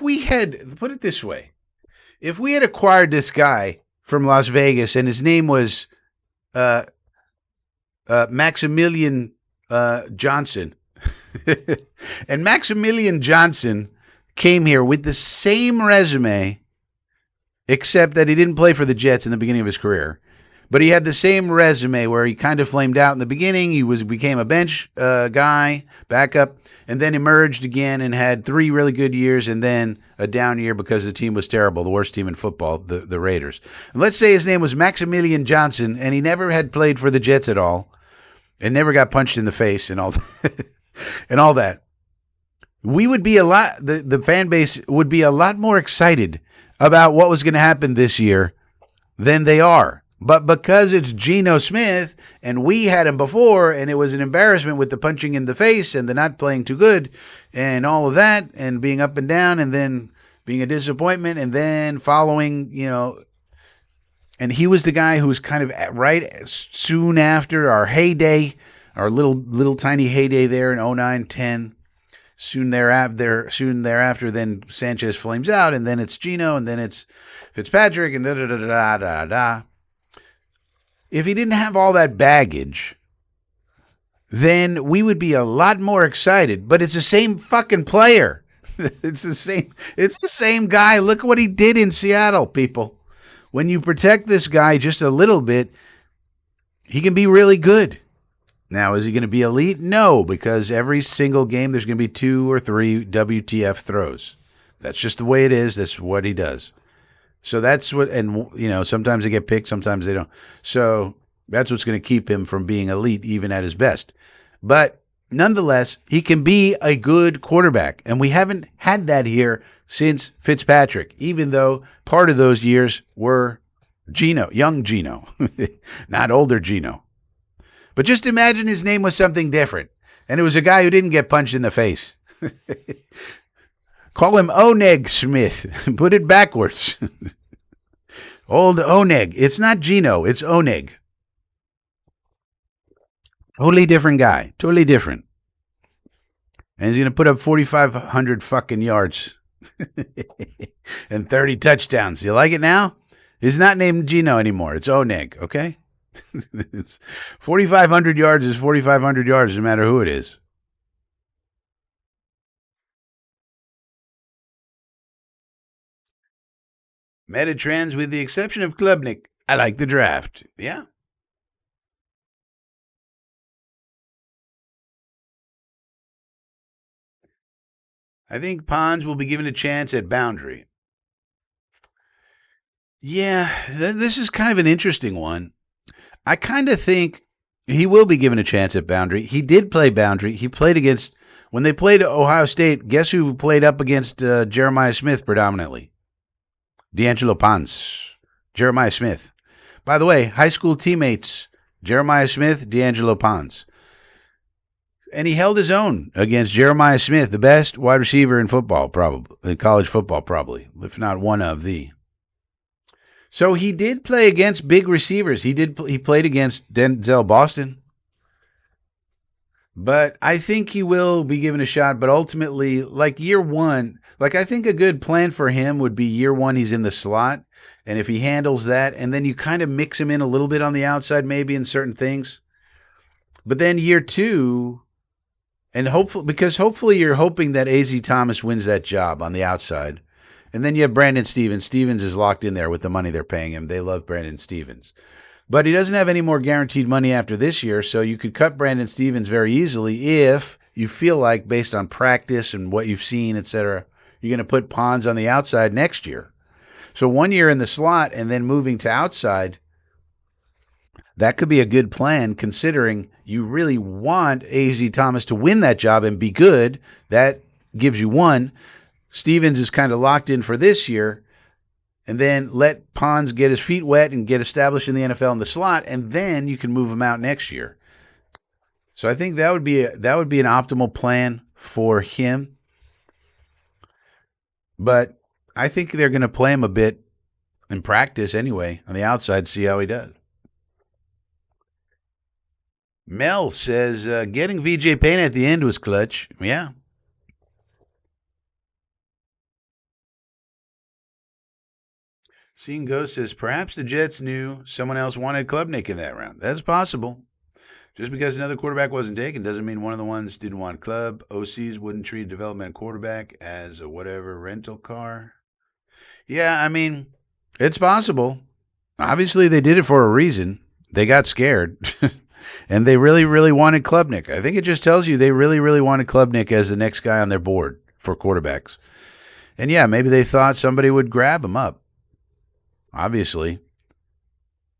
we had, put it this way, if we had acquired this guy from Las Vegas and his name was Maximilian Johnson, and Maximilian Johnson came here with the same resume, except that he didn't play for the Jets in the beginning of his career. But he had the same resume where he kind of flamed out in the beginning. He became a bench guy, backup, and then emerged again and had 3 really good years and then a down year because the team was terrible, the worst team in football, the Raiders. And let's say his name was Maximilian Johnson, and he never had played for the Jets at all and never got punched in the face and all and all that. We would be the fan base would be a lot more excited about what was going to happen this year than they are. But because it's Geno Smith, and we had him before, and it was an embarrassment with the punching in the face and the not playing too good and all of that, and being up and down, and then being a disappointment, and then following, and he was the guy who was kind of right soon after our heyday, our little tiny heyday there in 09-10. Soon thereafter, then Sanchez flames out, and then it's Geno, and then it's Fitzpatrick, and da-da-da-da-da-da. If he didn't have all that baggage, then we would be a lot more excited. But it's the same fucking player. It's the same. It's the same guy. Look what he did in Seattle, people. When you protect this guy just a little bit, he can be really good. Now, is he going to be elite? No, because every single game there's going to be 2 or 3 WTF throws. That's just the way it is. That's what he does. So that's what, and sometimes they get picked, sometimes they don't. So that's what's going to keep him from being elite even at his best. But nonetheless, he can be a good quarterback. And we haven't had that here since Fitzpatrick, even though part of those years were Geno, young Geno, not older Geno. But just imagine his name was something different. And it was a guy who didn't get punched in the face. Call him Oneg Smith. Put it backwards. Old Oneg. It's not Geno. It's Oneg. Totally different guy. Totally different. And he's going to put up 4,500 fucking yards and 30 touchdowns. You like it now? He's not named Geno anymore. It's Oneg, okay? It's 4,500 yards is 4,500 yards, no matter who it is. Metatrends with the exception of Klubnik. I like the draft. Yeah. I think Pons will be given a chance at boundary. Yeah, this is kind of an interesting one. I kind of think he will be given a chance at boundary. He did play boundary. He played against, when they played Ohio State, guess who played up against Jeremiah Smith predominantly? D'Angelo Pons. Jeremiah Smith. By the way, high school teammates, Jeremiah Smith, D'Angelo Pons. And he held his own against Jeremiah Smith, the best wide receiver in football, probably, in college football, probably, if not one of the. So he did play against big receivers. He played against Denzel Boston. But I think he will be given a shot. But ultimately, like year one, like I think a good plan for him would be year one, he's in the slot. And if he handles that, and then you kind of mix him in a little bit on the outside, maybe in certain things. But then year two, and hopefully you're hoping that A.Z. Thomas wins that job on the outside. And then you have Brandon Stevens. Stevens is locked in there with the money they're paying him. They love Brandon Stevens. But he doesn't have any more guaranteed money after this year, so you could cut Brandon Stevens very easily if you feel like, based on practice and what you've seen, etc., you're going to put Pons on the outside next year. So 1 year in the slot and then moving to outside, that could be a good plan considering you really want A.Z. Thomas to win that job and be good. That gives you one. Stevens is kind of locked in for this year, and then let Pons get his feet wet and get established in the NFL in the slot, and then you can move him out next year. So I think that would be an optimal plan for him. But I think they're going to play him a bit in practice anyway on the outside, see how he does. Mel says getting VJ Payne at the end was clutch. Yeah. Seeing Ghost says, perhaps the Jets knew someone else wanted Klubnik in that round. That's possible. Just because another quarterback wasn't taken doesn't mean one of the ones didn't want Club. OCs wouldn't treat a development quarterback as a whatever rental car. Yeah, I mean, it's possible. Obviously, they did it for a reason. They got scared. And they really, really wanted Klubnik. I think it just tells you they really, really wanted Klubnik as the next guy on their board for quarterbacks. And yeah, maybe they thought somebody would grab him up. Obviously,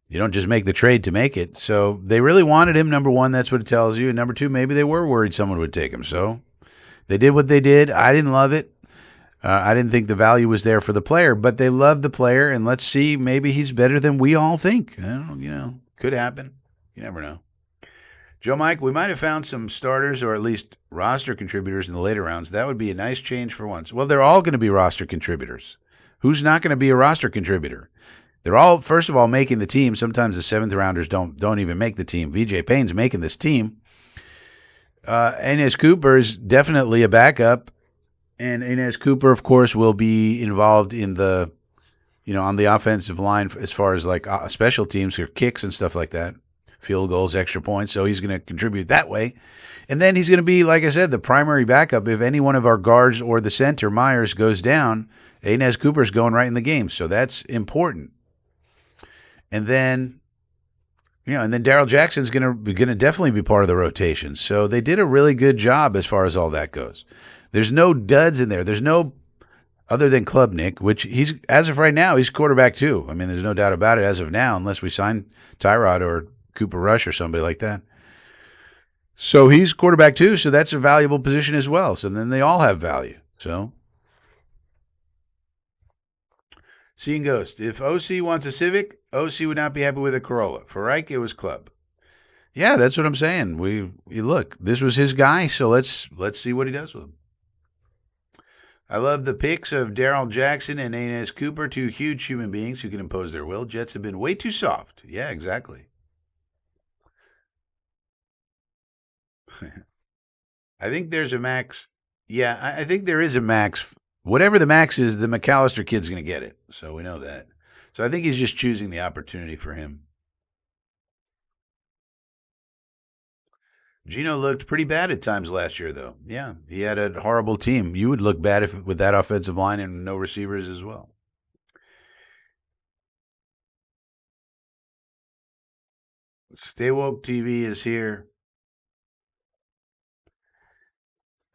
you don't just make the trade to make it. So they really wanted him, number one. That's what it tells you. And number two, maybe they were worried someone would take him. So they did what they did. I didn't love it. I didn't think the value was there for the player, but they loved the player. And let's see, maybe he's better than we all think. Could happen. You never know. Joe Mike, we might have found some starters or at least roster contributors in the later rounds. That would be a nice change for once. Well, they're all going to be roster contributors. Who's not going to be a roster contributor? They're all, first of all, making the team. Sometimes the seventh rounders don't even make the team. VJ Payne's making this team. Inez Cooper is definitely a backup. And Inez Cooper, of course, will be involved in the, on the offensive line as far as like special teams or kicks and stuff like that. field goals, extra points. So he's going to contribute that way. And then he's going to be, like I said, the primary backup. If any one of our guards or the center, Myers, goes down, Inez Cooper's going right in the game. So that's important. And then, and then Daryl Jackson's gonna definitely be part of the rotation. So they did a really good job as far as all that goes. There's no duds in there. There's no other than Klubnik, which he's, as of right now, he's quarterback too. I mean, there's no doubt about it as of now, unless we sign Tyrod or Cooper Rush or somebody like that. So he's quarterback too, so that's a valuable position as well. So then they all have value. So Seeing Ghost. If OC wants a Civic, OC would not be happy with a Corolla. For Reich, it was Club. Yeah, that's what I'm saying. You look, this was his guy, so let's see what he does with him. I love the pics of Daryl Jackson and Inez Cooper, two huge human beings who can impose their will. Jets have been way too soft. Yeah, exactly. I think there's a max. Yeah, I think there is a max. Whatever the max is, the McAllister kid's going to get it. So we know that. So I think he's just choosing the opportunity for him. Gino looked pretty bad at times last year, though. Yeah, he had a horrible team. You would look bad with that offensive line and no receivers as well. Stay Woke TV is here.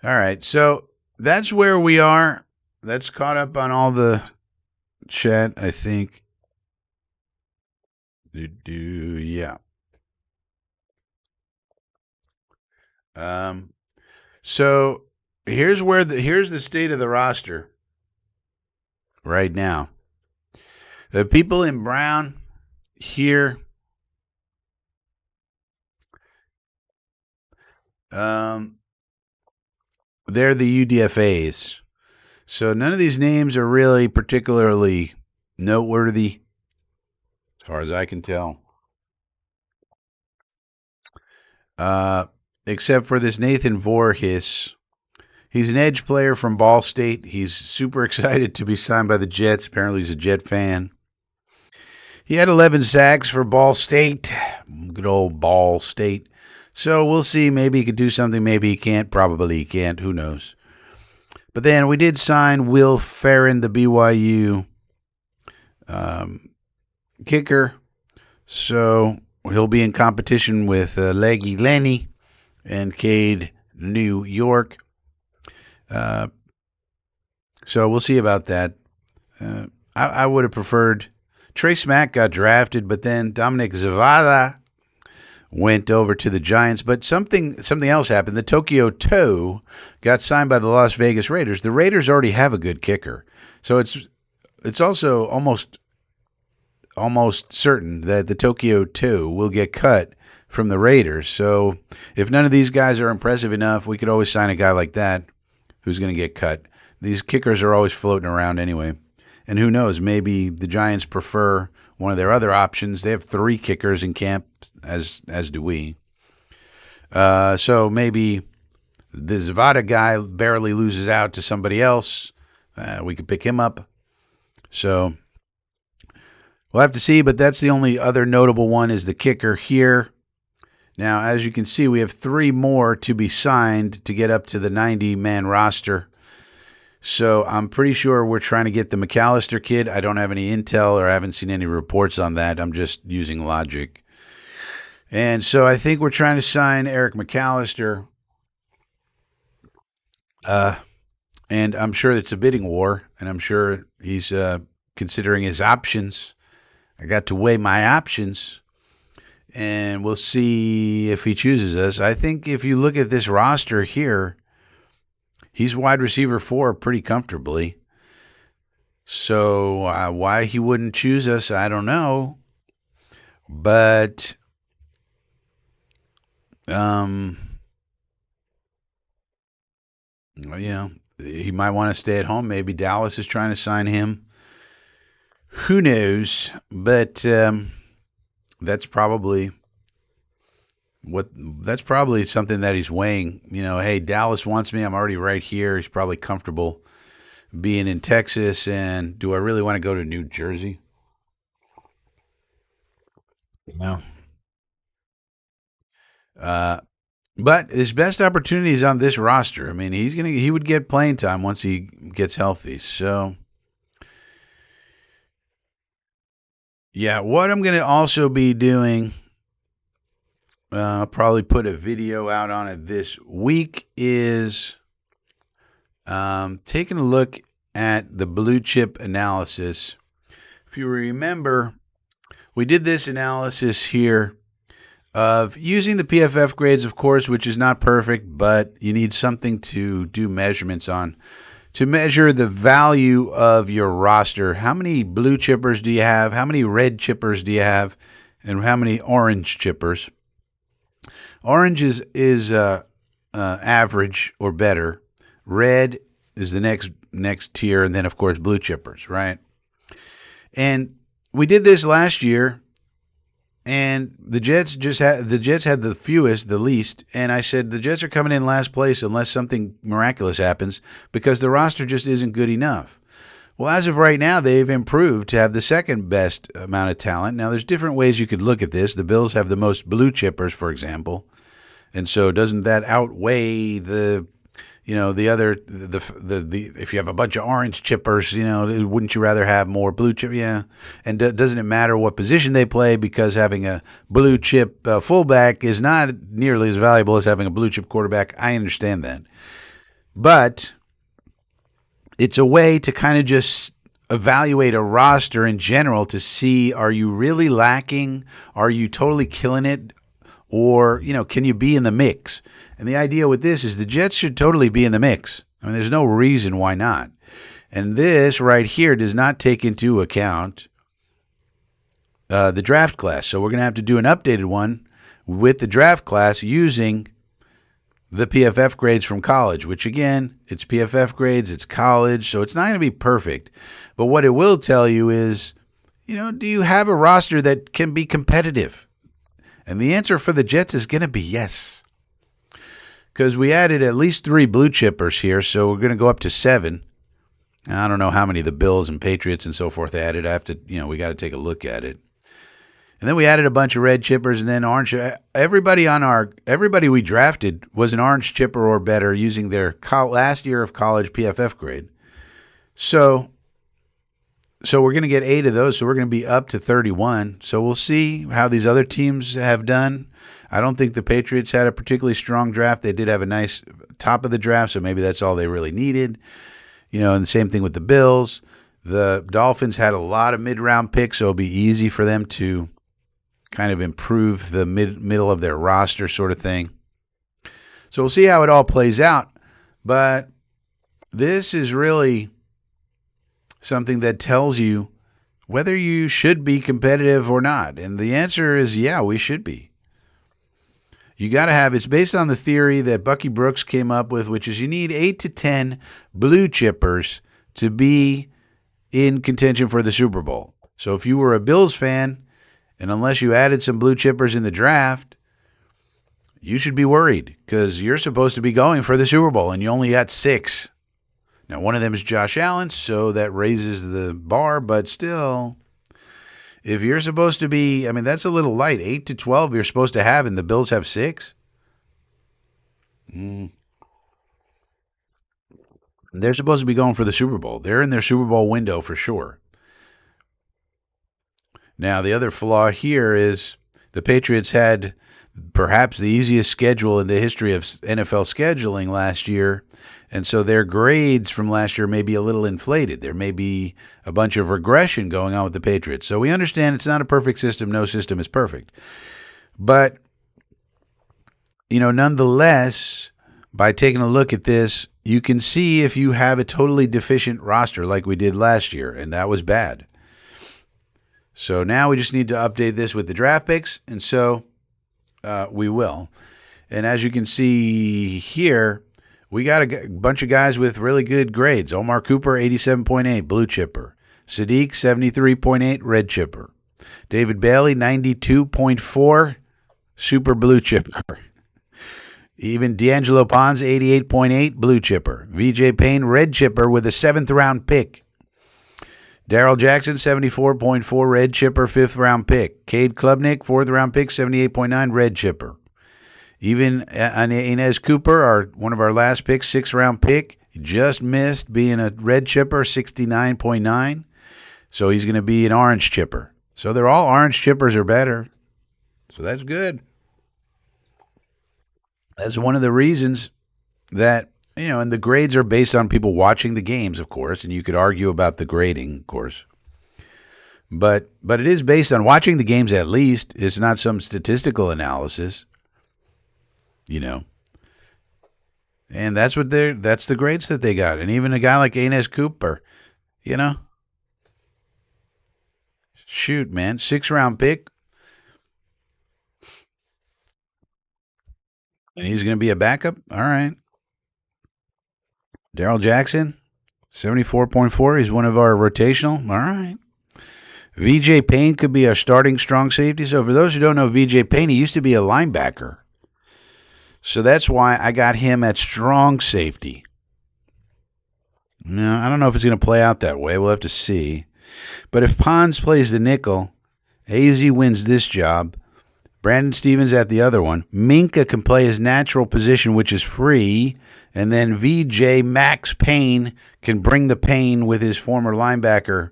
All right, so that's where we are. That's caught up on all the chat, I think. Yeah. So here's the state of the roster right now. The people in brown here, they're the UDFAs. So none of these names are really particularly noteworthy, as far as I can tell. Except for this Nathan Voorhis. He's an edge player from Ball State. He's super excited to be signed by the Jets. Apparently he's a Jet fan. He had 11 sacks for Ball State. Good old Ball State. So we'll see. Maybe he could do something. Maybe he can't. Probably he can't. Who knows? But then we did sign Will Farron, the BYU kicker. So he'll be in competition with Leggy Lenny and Cade New York. So we'll see about that. I would have preferred Trace Mack got drafted, but then Dominic Zavada went over to the Giants. But something else happened. The Tokyo Toe got signed by the Las Vegas Raiders. The Raiders already have a good kicker, so it's also almost certain that the Tokyo Toe will get cut from the Raiders. So if none of these guys are impressive enough, we could always sign a guy like that who's going to get cut. These kickers are always floating around anyway. And who knows, maybe the Giants prefer one of their other options. They have 3 kickers in camp, as do we. So maybe the Zavada guy barely loses out to somebody else. We could pick him up. So we'll have to see, but that's the only other notable one is the kicker here. Now, as you can see, we have 3 more to be signed to get up to the 90-man roster. So I'm pretty sure we're trying to get the McAllister kid. I don't have any intel or I haven't seen any reports on that. I'm just using logic. And so I think we're trying to sign Eric McAllister. And I'm sure it's a bidding war, and I'm sure he's considering his options. I got to weigh my options, and we'll see if he chooses us. I think if you look at this roster here, he's wide receiver 4 pretty comfortably. So why he wouldn't choose us, I don't know. But he might want to stay at home. Maybe Dallas is trying to sign him. Who knows? But that's probably something that he's weighing. Hey, Dallas wants me. I'm already right here. He's probably comfortable being in Texas. And do I really want to go to New Jersey? No. Uh, but his best opportunity is on this roster. I mean, he would get playing time once he gets healthy. So, yeah, what I'm going to also be doing, I'll probably put a video out on it this week, is taking a look at the blue chip analysis. If you remember, we did this analysis here of using the PFF grades, of course, which is not perfect, but you need something to do measurements on to measure the value of your roster. How many blue chippers do you have? How many red chippers do you have? And how many orange chippers? Orange is average or better. Red is the next tier, and then of course blue chippers, right? And we did this last year, and the Jets had the fewest, the least, and I said the Jets are coming in last place unless something miraculous happens because the roster just isn't good enough. Well, as of right now, they've improved to have the second best amount of talent. Now, there's different ways you could look at this. The Bills have the most blue chippers, for example, and so doesn't that outweigh the if you have a bunch of orange chippers, wouldn't you rather have more blue chip? Yeah. And doesn't it matter what position they play because having a blue chip fullback is not nearly as valuable as having a blue chip quarterback? I understand that. But it's a way to kind of just evaluate a roster in general to see, are you really lacking? Are you totally killing it? Or, can you be in the mix? And the idea with this is the Jets should totally be in the mix. I mean, there's no reason why not. And this right here does not take into account the draft class. So we're going to have to do an updated one with the draft class using the PFF grades from college, which again, it's PFF grades, it's college, so it's not going to be perfect. But what it will tell you is, do you have a roster that can be competitive? And the answer for the Jets is going to be yes. Because we added at least 3 blue chippers here, so we're going to go up to 7. I don't know how many the Bills and Patriots and so forth added. I have to, we got to take a look at it. And then we added a bunch of red chippers and then orange. Everybody we drafted was an orange chipper or better using their last year of college PFF grade. So we're going to get 8 of those, so we're going to be up to 31. So we'll see how these other teams have done. I don't think the Patriots had a particularly strong draft. They did have a nice top of the draft, so maybe that's all they really needed. And the same thing with the Bills. The Dolphins had a lot of mid-round picks, so it'll be easy for them to kind of improve the middle of their roster sort of thing. So we'll see how it all plays out. But this is really something that tells you whether you should be competitive or not. And the answer is, yeah, we should be. You got to have, it's based on the theory that Bucky Brooks came up with, which is you need 8 to 10 blue chippers to be in contention for the Super Bowl. So if you were a Bills fan, and unless you added some blue chippers in the draft, you should be worried because you're supposed to be going for the Super Bowl and you only got 6. Now, one of them is Josh Allen, so that raises the bar, but still, if you're supposed to be, that's a little light. 8 to 12 you're supposed to have, and the Bills have 6. They're supposed to be going for the Super Bowl. They're in their Super Bowl window for sure. Now, the other flaw here is the Patriots had perhaps the easiest schedule in the history of NFL scheduling last year, and so their grades from last year may be a little inflated. There may be a bunch of regression going on with the Patriots. So we understand it's not a perfect system. No system is perfect. But, nonetheless, by taking a look at this, you can see if you have a totally deficient roster like we did last year, and that was bad. So now we just need to update this with the draft picks, and so we will. And as you can see here, we got a bunch of guys with really good grades. Omar Cooper, 87.8, blue chipper. Sadiq, 73.8, red chipper. David Bailey, 92.4, super blue chipper. Even D'Angelo Pons, 88.8, blue chipper. VJ Payne, red chipper with a 7th-round pick. Darrell Jackson, 74.4, red chipper, 5th-round pick. Cade Klubnik, 4th-round pick, 78.9, red chipper. Even Inez Cooper, one of our last picks, 6th-round pick, just missed being a red chipper, 69.9. So he's going to be an orange chipper. So they're all orange chippers or better. So that's good. That's one of the reasons that, and the grades are based on people watching the games, of course, and you could argue about the grading, of course. But it is based on watching the games at least. It's not some statistical analysis, And that's that's the grades that they got. And even a guy like Inez Cooper, shoot, man, 6th-round pick. And he's going to be a backup? All right. Darrell Jackson, 74.4. He's one of our rotational. All right. VJ Payne could be a starting strong safety. So for those who don't know VJ Payne, he used to be a linebacker. So that's why I got him at strong safety. Now, I don't know if it's going to play out that way. We'll have to see. But if Pons plays the nickel, AZ wins this job. Brandon Stevens at the other one. Minka can play his natural position, which is free. And then VJ Max Payne can bring the pain with his former linebacker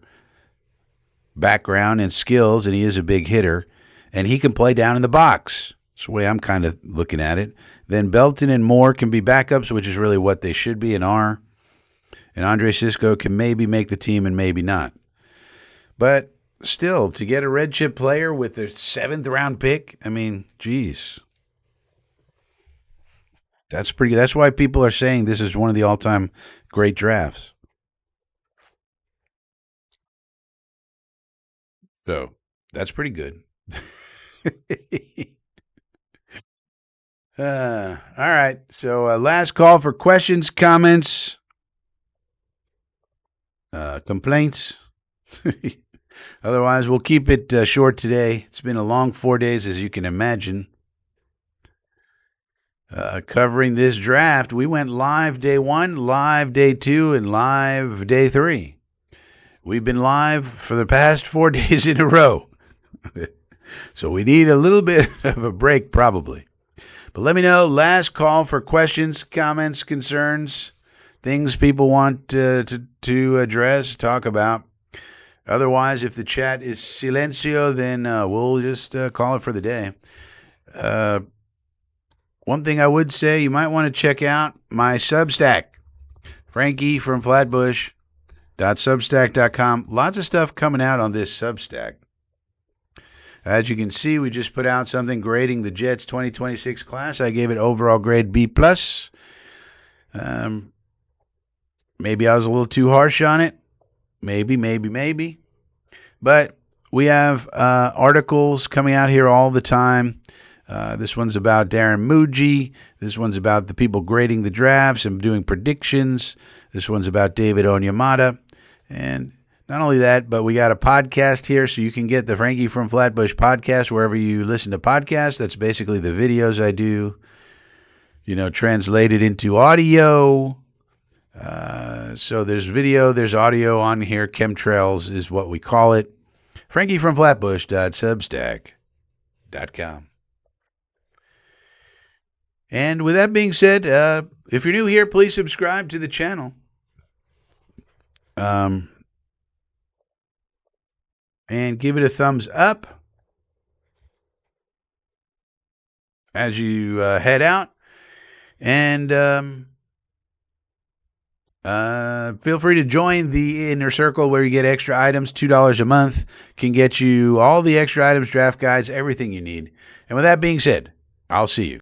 background and skills, and he is a big hitter. And he can play down in the box. That's the way I'm kind of looking at it. Then Belton and Moore can be backups, which is really what they should be and are. And Andre Sisco can maybe make the team and maybe not. But still, to get a red chip player with their 7th-round pick, I mean, geez. That's pretty good. That's why people are saying this is one of the all-time great drafts. So, that's pretty good. All right. So, last call for questions, comments, complaints. Otherwise, we'll keep it short today. It's been a long 4 days, as you can imagine. Covering this draft, we went live day 1, live day 2, and live day 3. We've been live for the past 4 days in a row. So we need a little bit of a break, probably. But let me know. Last call for questions, comments, concerns, things people want to address, talk about. Otherwise, if the chat is silencio, then we'll just call it for the day. One thing I would say, you might want to check out my Substack, Frankie from Flatbush.substack.com. Lots of stuff coming out on this Substack. As you can see, we just put out something grading the Jets 2026 class. I gave it overall grade B+. Maybe I was a little too harsh on it. Maybe. But we have articles coming out here all the time. This one's about Darren Muji. This one's about the people grading the drafts and doing predictions. This one's about David Onyemata. And not only that, but we got a podcast here, so you can get the Frankie from Flatbush podcast wherever you listen to podcasts. That's basically the videos I do, translated into audio. So there's video, there's audio on here. Chemtrails is what we call it. Frankie from Flatbush.substack.com. And with that being said, if you're new here, please subscribe to the channel. And give it a thumbs up as you head out. And feel free to join the Inner Circle where you get extra items. $2 a month can get you all the extra items, draft guides, everything you need. And with that being said, I'll see you.